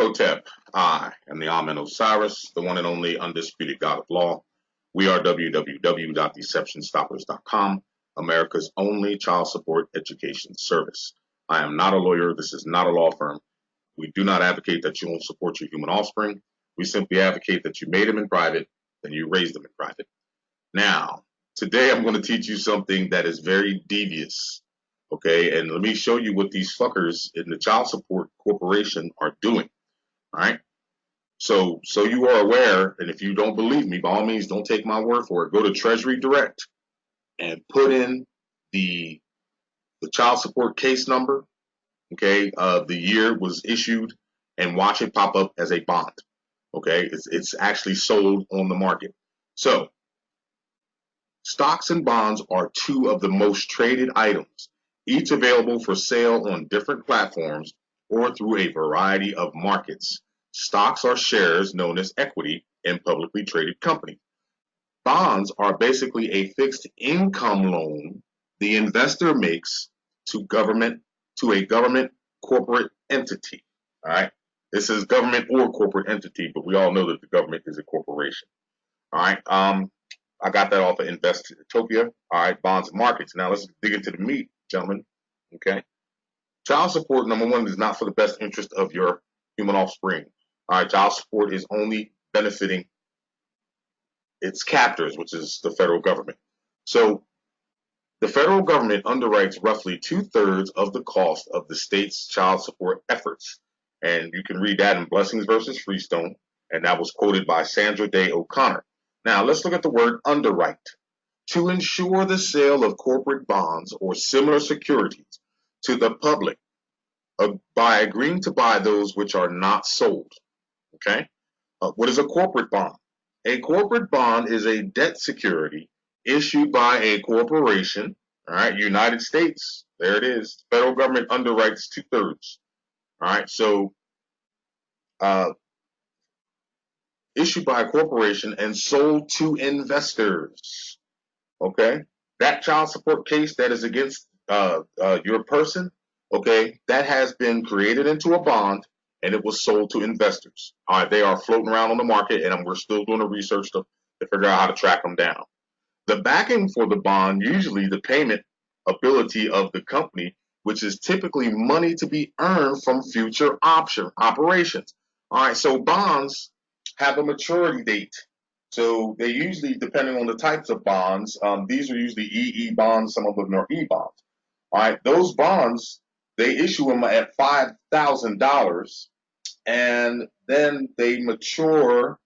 Hotep, I am the Amen Osiris, the one and only undisputed God of law. We are www.deceptionstoppers.com, America's only child support education service. I am not a lawyer. This is not a law firm. We do not advocate that you won't support your human offspring. We simply advocate that you made them in private, then you raised them in private. Now, today I'm going to teach you something that is very devious. Okay, and let me show you what these fuckers in the child support corporation are doing. All right. So you are aware, and if you don't believe me, by all means, don't take my word for it. Go to Treasury Direct and put in the child support case number, okay, the year was issued, and watch it pop up as a bond. Okay, it's actually sold on the market. So stocks and bonds are two of the most traded items, each available for sale on different platforms or through a variety of markets. Stocks are shares known as equity in publicly traded companies. Bonds are basically a fixed income loan the investor makes to a government corporate entity. All right. This is government or corporate entity, but we all know that the government is a corporation. All right. I got that off of Investopia. All right, bonds and markets. Now let's dig into the meat, gentlemen. Okay. Child support, number one, is not for the best interest of your human offspring. All right, child support is only benefiting its captors, which is the federal government. So the federal government underwrites roughly 2/3 of the cost of the state's child support efforts. And you can read that in Blessings versus Freestone. And that was quoted by Sandra Day O'Connor. Now let's look at the word underwrite. To ensure the sale of corporate bonds or similar securities to the public by agreeing to buy those which are not sold. Okay? What is a corporate bond? A corporate bond is a debt security issued by a corporation. All right, United States. There it is. Federal government underwrites 2/3. All right, so uh, issued by a corporation and sold to investors. Okay, that child support case that is against your person. Okay, that has been created into a bond and it was sold to investors. All right, they are floating around on the market, and we're still doing the research to figure out how to track them down. The backing for the bond, usually the payment ability of the company, which is typically money to be earned from future operations. All right, so bonds have a maturity date. So they usually, depending on the types of bonds, these are usually EE bonds, some of them are E bonds. All right, those bonds, they issue them at $5,000 and then they mature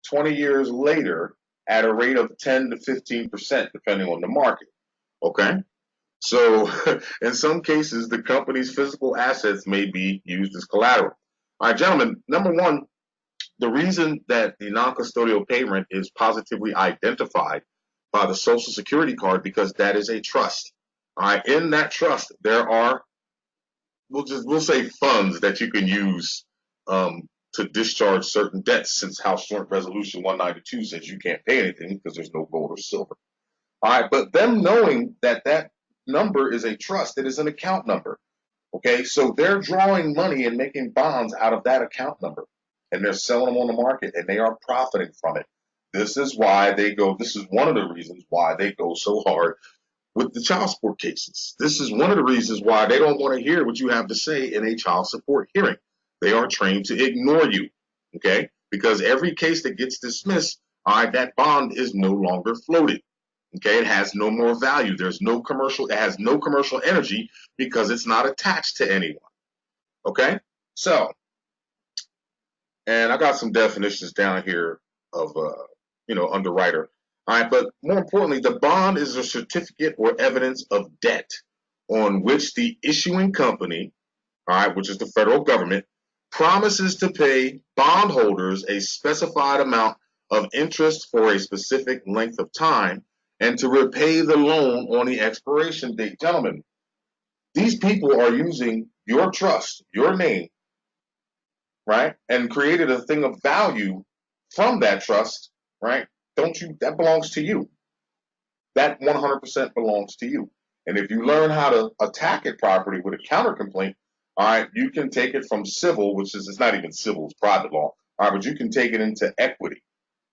20 years later at a rate of 10 to 15%, depending on the market. Okay. So in some cases, the company's physical assets may be used as collateral. All right, gentlemen, number one, the reason that the non-custodial payment is positively identified by the Social Security card, because that is a trust. All right, in that trust, there are, we'll say, funds that you can use to discharge certain debts, since House Joint Resolution 192 says you can't pay anything because there's no gold or silver. All right, but them knowing that that number is a trust, it is an account number. Okay, so they're drawing money and making bonds out of that account number, and they're selling them on the market, and they are profiting from it. This is why they go. This is one of the reasons why they go so hard with the child support cases. This is one of the reasons why they don't want to hear what you have to say in a child support hearing. They are trained to ignore you, okay? Because every case that gets dismissed, all right, that bond is no longer floated. Okay, it has no more value. There's no commercial, it has no commercial energy because it's not attached to anyone. Okay? So, and I got some definitions down here of underwriter. All right, but more importantly, the bond is a certificate or evidence of debt on which the issuing company, all right, which is the federal government, promises to pay bondholders a specified amount of interest for a specific length of time and to repay the loan on the expiration date. Gentlemen, these people are using your trust, your name, right, and created a thing of value from that trust, right? Don't you? That belongs to you. That 100% belongs to you. And if you learn how to attack it properly with a counter complaint, All right, you can take it from civil, which is it's not even civil, it's private law. All right, but you can take it into equity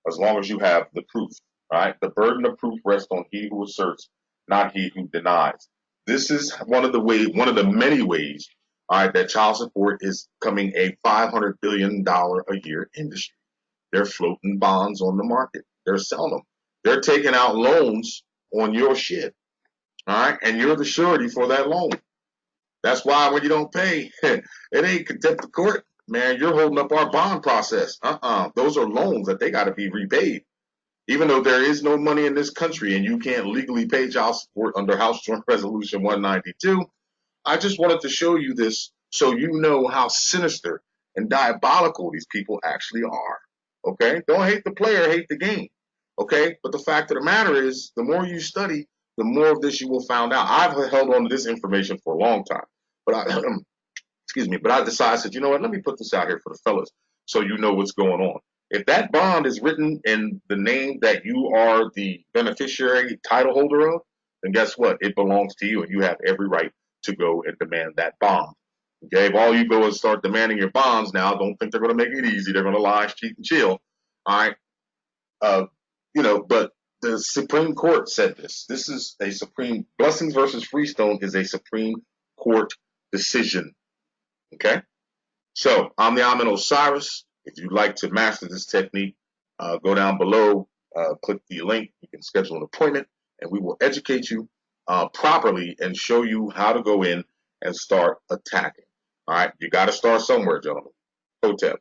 as long as you have the proof. All right, the burden of proof rests on he who asserts, not he who denies. This is one of the many ways, all right, that child support is becoming a $500 billion a year industry. They're floating bonds on the market. They're selling them. They're taking out loans on your shit. All right, and you're the surety for that loan. That's why when you don't pay, it ain't contempt of court, man. You're holding up our bond process. Those are loans that they got to be repaid. Even though there is no money in this country and you can't legally pay child support under House Joint Resolution 192, I just wanted to show you this so you know how sinister and diabolical these people actually are. Okay? Don't hate the player, hate the game. Okay? But the fact of the matter is, the more you study, the more of this you will find out. I've held on to this information for a long time. But I, excuse me, but I decided, you know what, let me put this out here for the fellas so you know what's going on. If that bond is written in the name that you are the beneficiary title holder of, then guess what? It belongs to you and you have every right to go and demand that bond. Okay, if all you go and start demanding your bonds now, don't think they're going to make it easy. They're going to lie, cheat, and chill. All right. Uh, but the Supreme Court said this. This is a Supreme, Blessings versus Freestone is a Supreme Court decision. Okay. So I'm the Amin Osiris. If you'd like to master this technique, go down below, click the link. You can schedule an appointment, and we will educate you properly and show you how to go in and start attacking. All right, you got to start somewhere, gentlemen. Hotep.